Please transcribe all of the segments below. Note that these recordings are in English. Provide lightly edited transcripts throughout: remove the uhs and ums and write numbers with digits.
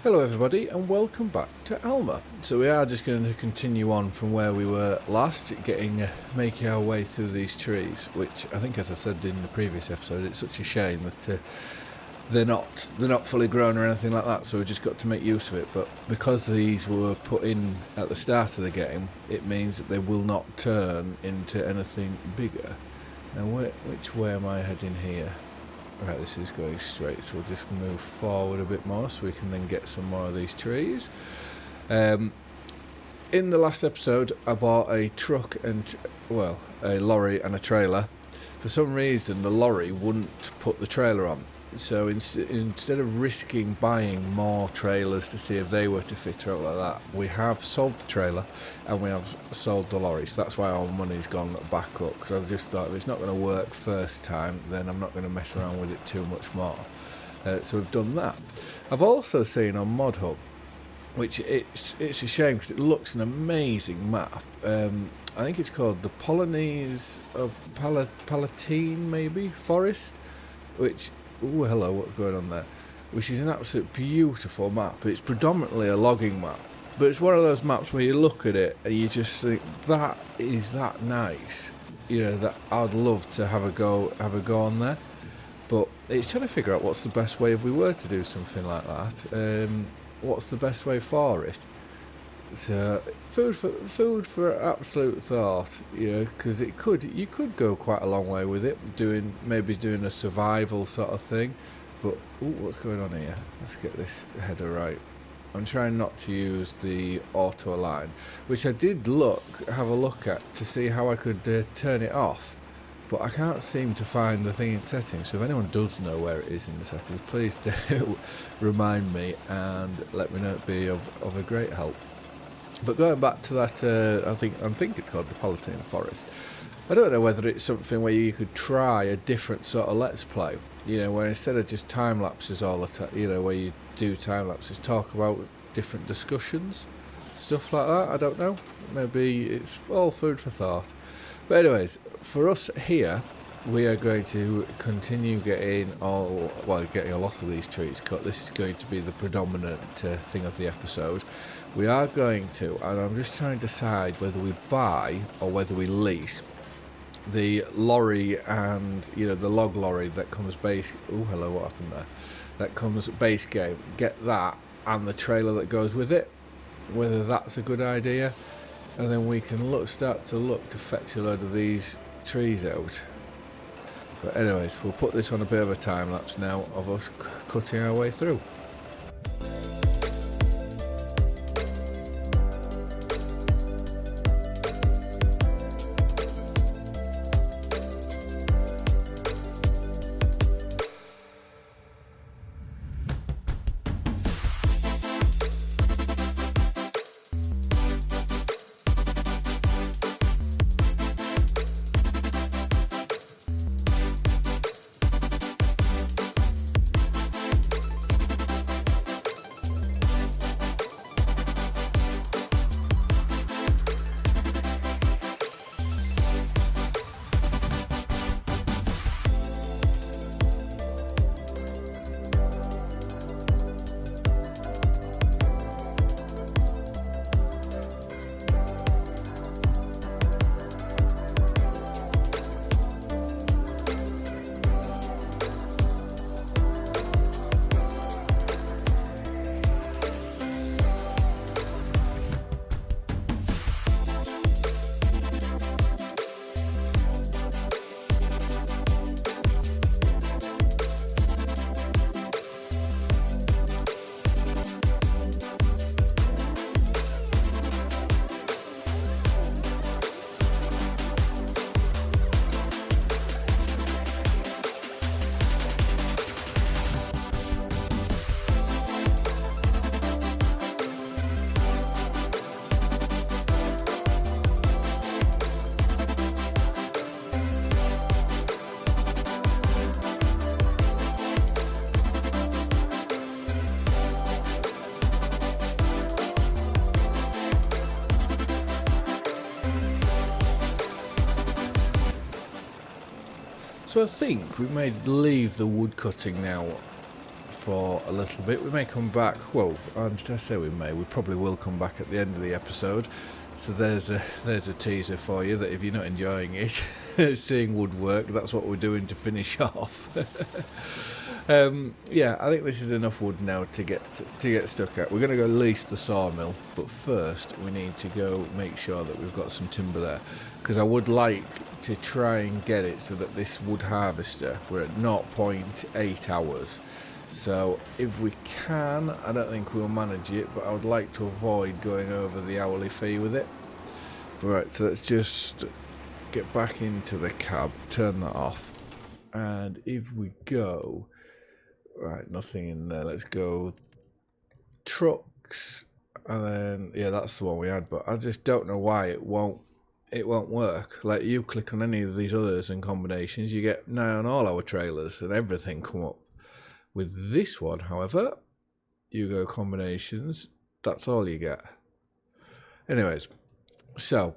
Hello everybody and welcome back to Alma. So we are just going to continue on from where we were last, making our way through these trees, which I think, as I said in the previous episode, it's such a shame that they're not fully grown or anything like that, so we just got to make use of it. But because these were put in at the start of the game, it means that they will not turn into anything bigger. Now which way am I heading here? Right, this is going straight, so we'll just move forward a bit more so we can then get some more of these trees. In the last episode, I bought a truck and, a lorry and a trailer. For some reason, the lorry wouldn't put the trailer on. So instead of risking buying more trailers to see if they were to fit or like that, we have sold the trailer and we have sold the lorry. So that's why our money's gone back up, because I've just thought if it's not going to work first time, then I'm not going to mess around with it too much more. So we've done that. I've also seen on Mod Hub, which it's a shame because it looks an amazing map. I think it's called the Polonaise of Palatine, maybe, Forest, which... Ooh, hello, what's going on there? Which is an absolute beautiful map. It's predominantly a logging map, but it's one of those maps where you look at it and you just think, that is that nice. You know, that I'd love to have a go on there. But it's trying to figure out what's the best way if we were to do something like that. What's the best way for it? So food for absolute thought, you know, because you could go quite a long way with it, maybe doing a survival sort of thing. But what's going on here? Let's get this header right. I'm trying not to use the auto align, which I did have a look at to see how I could turn it off, but I can't seem to find the thing in settings. So if anyone does know where it is in the settings, please do remind me and let me know. It'd be of a great help. But going back to that, I think it's called the Palatine Forest. I don't know whether it's something where you could try a different sort of let's play. You know, where instead of just time lapses all the time, you know, where you do time lapses, talk about different discussions, stuff like that. I don't know. Maybe it's all food for thought. But anyways, for us here, we are going to continue getting a lot of these trees cut. This is going to be the predominant thing of the episode. We are going to, and I'm just trying to decide whether we buy or whether we lease the lorry and, you know, the log lorry that comes base. Oh, hello, what happened there? That comes base game. Get that and the trailer that goes with it. Whether that's a good idea, and then we can start to fetch a load of these trees out. But anyways, we'll put this on a bit of a time lapse now of us cutting our way through. So I think we may leave the wood cutting now for a little bit. We may come back, well, did I say we may? We probably will come back at the end of the episode. So there's a teaser for you that if you're not enjoying it, seeing woodwork, that's what we're doing to finish off. Yeah, I think this is enough wood now to get stuck at. We're going to go lease the sawmill, but first we need to go make sure that we've got some timber there, because I would like to try and get it so that this wood harvester, we're at 0.8 hours. So if we can, I don't think we'll manage it, but I would like to avoid going over the hourly fee with it. Right, so let's just get back into the cab, turn that off, and if we go, right, nothing in there, let's go trucks, and then, yeah, that's the one we had, but I just don't know why it won't work. Like, you click on any of these others and combinations, you get now on all our trailers and everything come up. With this one, however, you go combinations, that's all you get. Anyways, so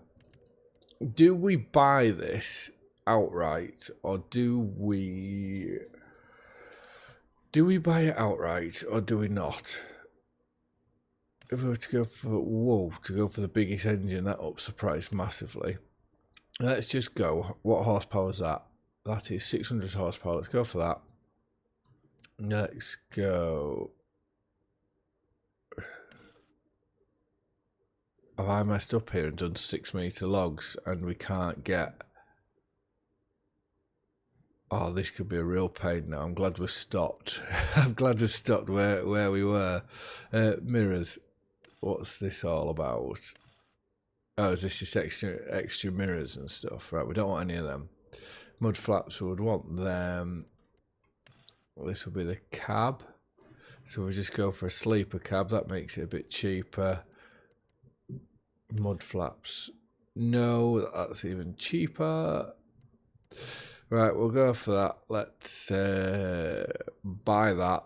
do we buy this outright, or do we buy it outright, or do we not? If we were to go for the biggest engine, that ups the price massively. Let's just go. What horsepower is that? That is 600 horsepower. Let's go for that. Let's go. Have I messed up here and done 6 meter logs and we can't get? Oh, this could be a real pain now. I'm glad we stopped. I'm glad we stopped where we were. Mirrors. What's this all about? Oh, is this just extra mirrors and stuff? Right, we don't want any of them. Mud flaps, we would want them. This will be the cab. So we just go for a sleeper cab. That makes it a bit cheaper. Mud flaps. No, that's even cheaper. Right, we'll go for that. Let's buy that.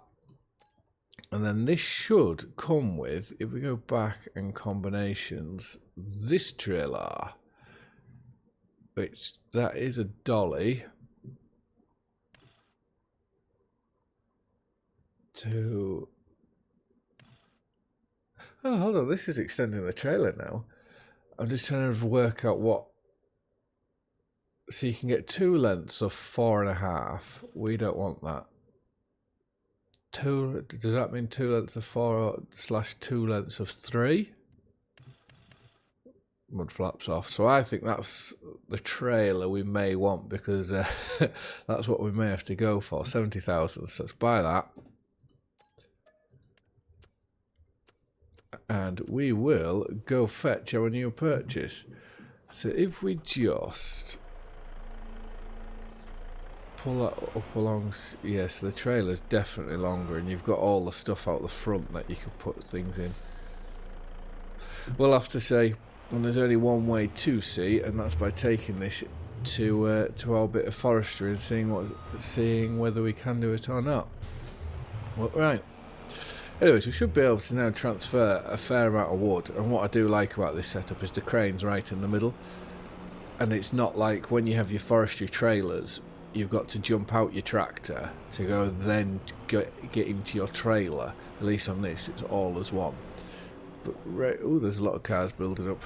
And then this should come with, if we go back in combinations, this trailer, which that is a dolly. Oh, hold on, this is extending the trailer now. I'm just trying to work out what. So you can get 2 lengths of 4.5. We don't want that. Does that mean 2 lengths of 4 / 2 lengths of 3? Mud flaps off. So I think that's the trailer we may want, because that's what we may have to go for. 70,000. So let's buy that. And we will go fetch our new purchase. So if we just pull that up along, yes, the trailer's definitely longer, and you've got all the stuff out the front that you can put things in. We'll have to say, and there's only one way to see, and that's by taking this to our bit of forestry and seeing whether we can do it or not. Well, right. Anyways, we should be able to now transfer a fair amount of wood, and what I do like about this setup is the crane's right in the middle, and it's not like when you have your forestry trailers, you've got to jump out your tractor to go then get into your trailer. At least on this, it's all as one. But right, oh, there's a lot of cars building up.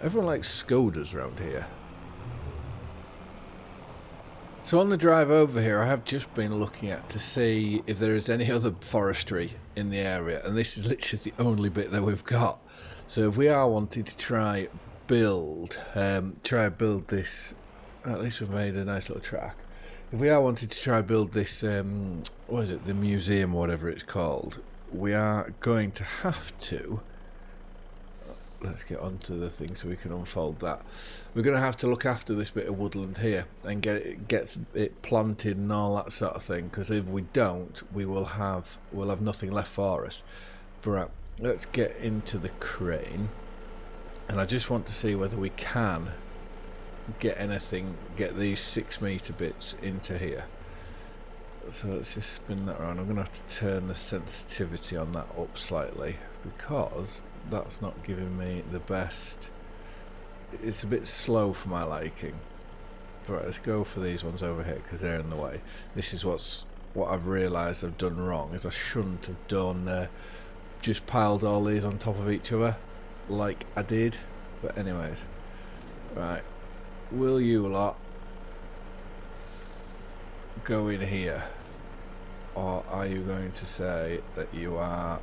Everyone likes Skodas around here. So on the drive over here, I have just been looking at to see if there is any other forestry in the area, and this is literally the only bit that we've got. So if we are wanting to try build this, at least we've made a nice little track. If we are wanting to try build this, what is it, the museum or whatever it's called, we are going to have to. Let's get onto the thing so we can unfold that. We're going to have to look after this bit of woodland here and get it planted and all that sort of thing, because if we don't, we'll have nothing left for us. But right, let's get into the crane, and I just want to see whether we can get these 6 meter bits into here. So let's just spin that around. I'm going to have to turn the sensitivity on that up slightly, because that's not giving me the best. It's a bit slow for my liking. Right, let's go for these ones over here because they're in the way. This is what's what I've realised I've done wrong is I shouldn't have done just piled all these on top of each other like I did. But anyways, right, will you lot go in here, or are you going to say that you are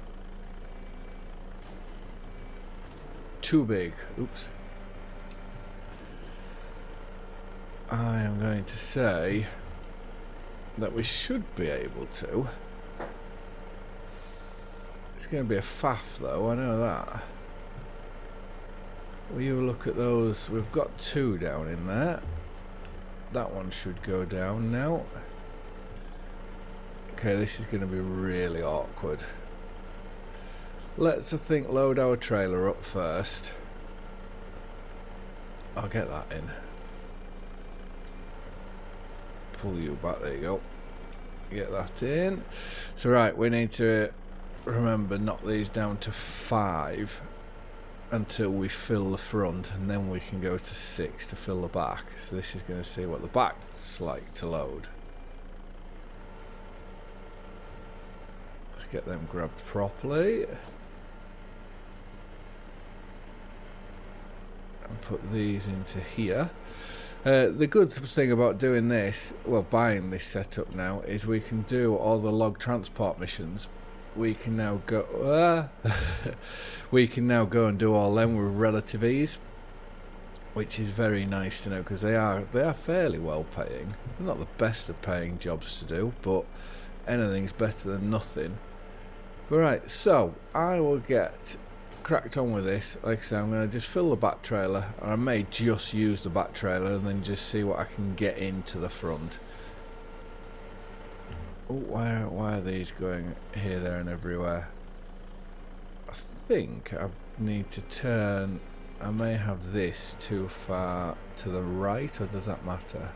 too big? Oops. I am going to say that we should be able to. It's going to be a faff though, I know that. Will you look at those? We've got 2 down in there. That one should go down now. Okay, this is going to be really awkward. Let's, I think, load our trailer up first. I'll get that in. Pull you back, there you go. Get that in. So right, we need to remember knock these down to 5 until we fill the front, and then we can go to 6 to fill the back. So this is going to see what the back's like to load. Let's get them grabbed properly and put these into here. The good thing about doing this, well, buying this setup now, is we can do all the log transport missions. We can now go we can now go and do all them with relative ease, which is very nice to know, because they are fairly well paying. They're not the best of paying jobs to do, but anything's better than nothing. Right, so I will get cracked on with this. Like I say, I'm going to just fill the back trailer, and I may just use the back trailer and then just see what I can get into the front. Oh, why are these going here, there and everywhere? I think I need to turn. I may have this too far to the right, or does that matter?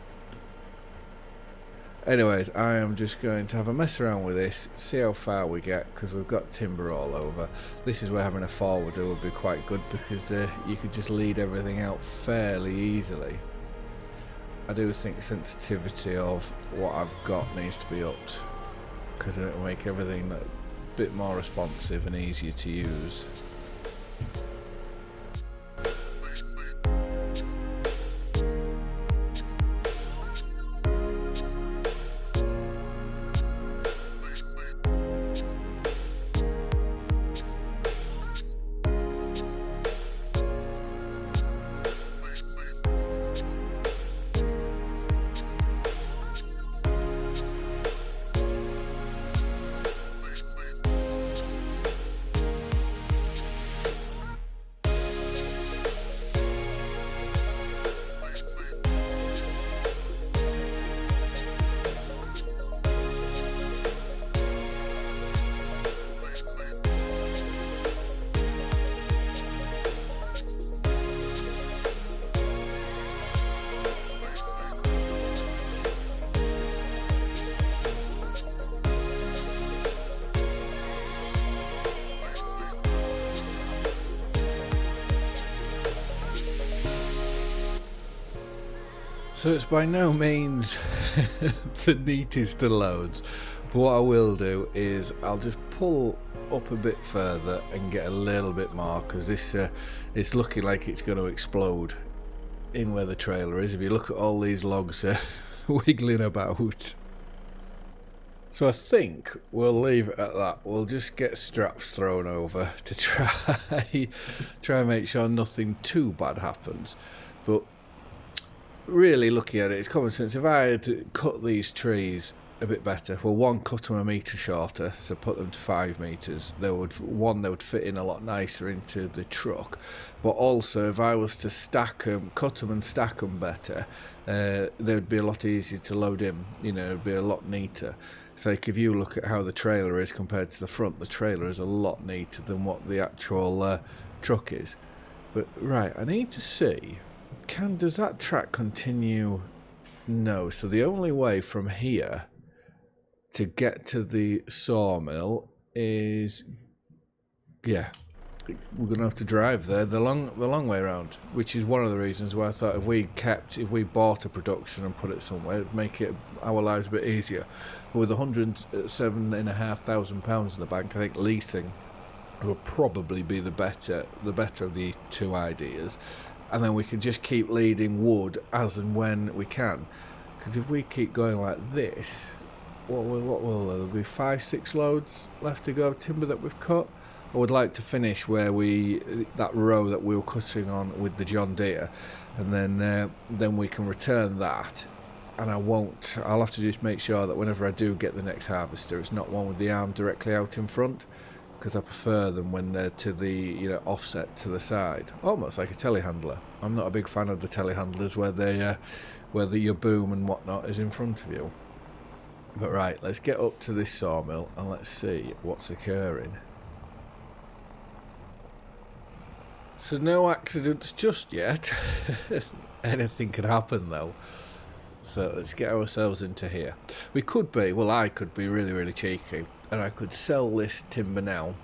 Anyways, I am just going to have a mess around with this, see how far we get, because we've got timber all over. This is where having a forwarder would be quite good, because you could just lead everything out fairly easily. I do think sensitivity of what I've got needs to be upped, because it will make everything a bit more responsive and easier to use. So it's by no means the neatest of loads, but what I will do is I'll just pull up a bit further and get a little bit more, because this it's looking like it's going to explode in where the trailer is. If you look at all these logs wiggling about. So I think we'll leave it at that. We'll just get straps thrown over to try and make sure nothing too bad happens. But really looking at it, it's common sense. If I had to cut these trees a bit better, well, one, cut them a metre shorter, so put them to 5 metres, they would fit in a lot nicer into the truck. But also, if I was to stack them, cut them and stack them better, they would be a lot easier to load in. You know, it'd be a lot neater. So like if you look at how the trailer is compared to the front, the trailer is a lot neater than what the actual truck is. But right, I need to see, does that track continue? No, so the only way from here to get to the sawmill is, yeah, we're going to have to drive there the long way around, which is one of the reasons why I thought if we bought a production and put it somewhere, it'd make it our lives a bit easier. But with £107,500 in the bank, I think leasing would probably be the better of the two ideas, and then we can just keep leading wood as and when we can. Because if we keep going like this, what will there be 5-6 loads left to go of timber that we've cut? I would like to finish where that row that we were cutting on with the John Deere, and then we can return that. And I'll have to just make sure that whenever I do get the next harvester, it's not one with the arm directly out in front, because I prefer them when they're to the offset to the side, almost like a telehandler. I'm not a big fan of the telehandlers where your boom and whatnot is in front of you. But right, let's get up to this sawmill and let's see what's occurring. So no accidents just yet. Anything could happen though. So let's get ourselves into here. I could be really, really cheeky, and I could sell this timber now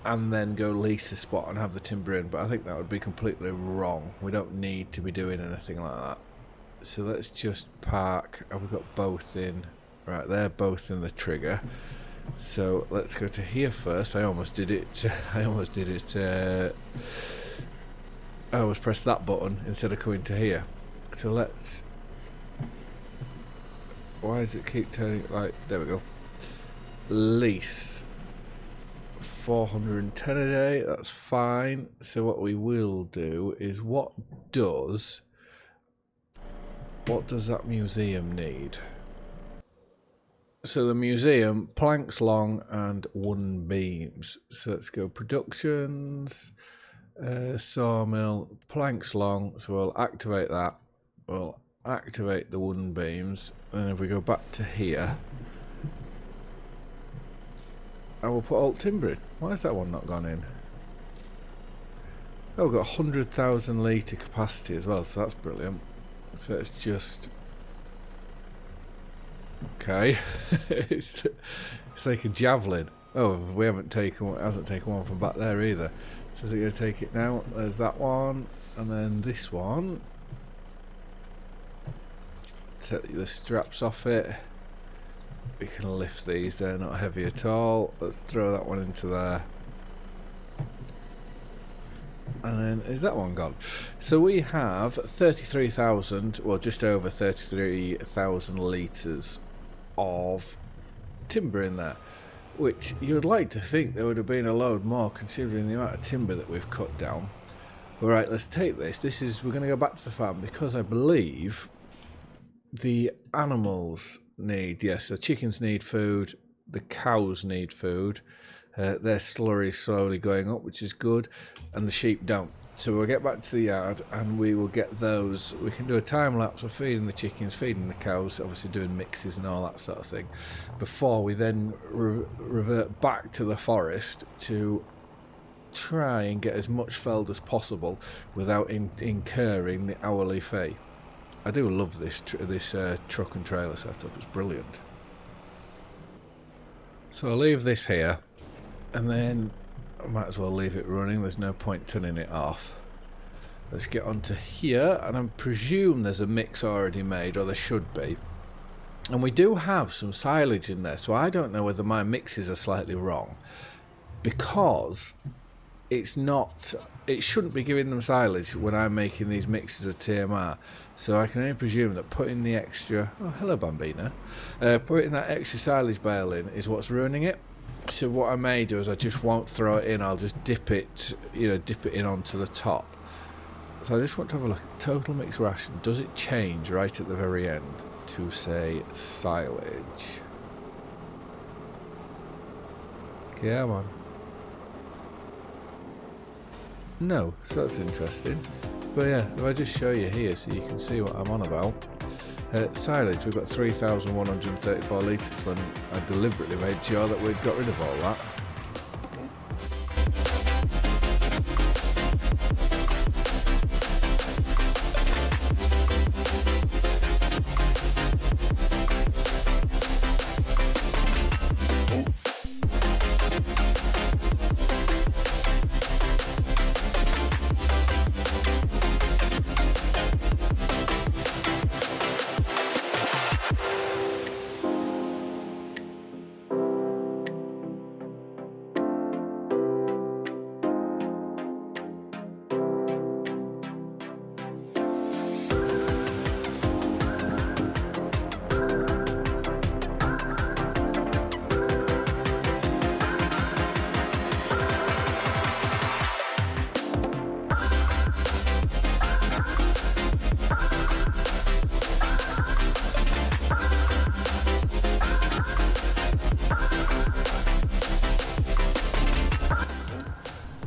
and then go lease a spot and have the timber in, but I think that would be completely wrong. We don't need to be doing anything like that. So let's just park. Have we got both in? Right, they're both in the trigger. So let's go to here first. I almost did it. I almost pressed that button instead of coming to here. So let's... Why does it keep turning? Like, there we go. Lease 410 a day. That's fine. So what we will do is, what does that museum need? So the museum, planks long and wooden beams. So let's go productions, sawmill, planks long. So we'll activate that. We'll activate the wooden beams. And then if we go back to here, I will put alt timber in. Why has that one not gone in? Oh, we've got 100,000 litre capacity as well, so that's brilliant. So it's just... Okay. it's like a javelin. Oh, we hasn't taken one from back there either. So is it going to take it now? There's that one, and then this one. Take the straps off it. We can lift these, they're not heavy at all. Let's throw that one into there. And then, is that one gone? So we have 33,000, well just over 33,000 litres of timber in there. Which you'd like to think there would have been a load more considering the amount of timber that we've cut down. Alright, let's take this. We're going to go back to the farm because I believe the animals need, yes, the chickens need food, the cows need food, their slurry is slowly going up, which is good, and the sheep don't. So we'll get back to the yard and we will get those. We can do a time lapse of feeding the chickens, feeding the cows, obviously doing mixes and all that sort of thing, before we then revert back to the forest to try and get as much felled as possible without incurring the hourly fee. I do love this truck and trailer setup, it's brilliant. So I'll leave this here, and then I might as well leave it running, there's no point turning it off. Let's get onto here, and I presume there's a mix already made, or there should be. And we do have some silage in there, so I don't know whether my mixes are slightly wrong, because it shouldn't be giving them silage when I'm making these mixes of TMR. So I can only presume that putting the extra, oh hello Bambina, putting that extra silage bale in is what's ruining it. So what I may do is I just won't throw it in, I'll just dip it in onto the top. So I just want to have a look at total mixed ration. Does it change right at the very end to say silage? Come on. No, so that's interesting. But yeah, if I just show you here so you can see what I'm on about. Silage, we've got 3,134 litres, and I deliberately made sure that we'd got rid of all that.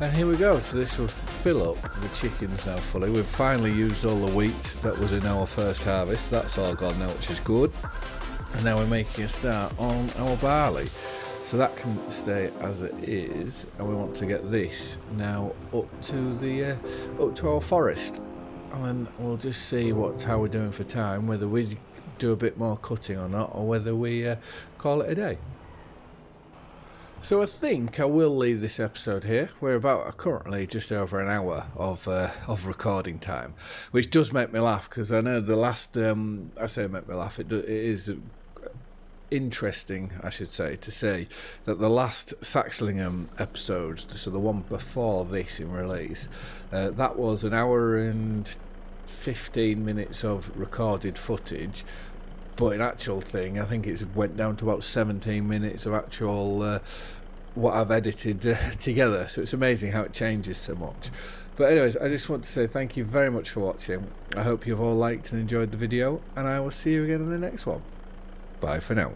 And here we go, so this will fill up the chickens now fully. We've finally used all the wheat that was in our first harvest. That's all gone now, which is good. And now we're making a start on our barley. So that can stay as it is, and we want to get this now up to our forest. And then we'll just see how we're doing for time, whether we do a bit more cutting or not, or whether we call it a day. So I think I will leave this episode here. We're about currently just over an hour of recording time, which does make me laugh, because I know the last I say make me laugh. It is interesting, I should say, to say that the last Saxlingham episode, so the one before this in release, that was an hour and 15 minutes of recorded footage. But in actual thing, I think it went down to about 17 minutes of actual what I've edited together. So it's amazing how it changes so much. But anyways, I just want to say thank you very much for watching. I hope you've all liked and enjoyed the video, and I will see you again in the next one. Bye for now.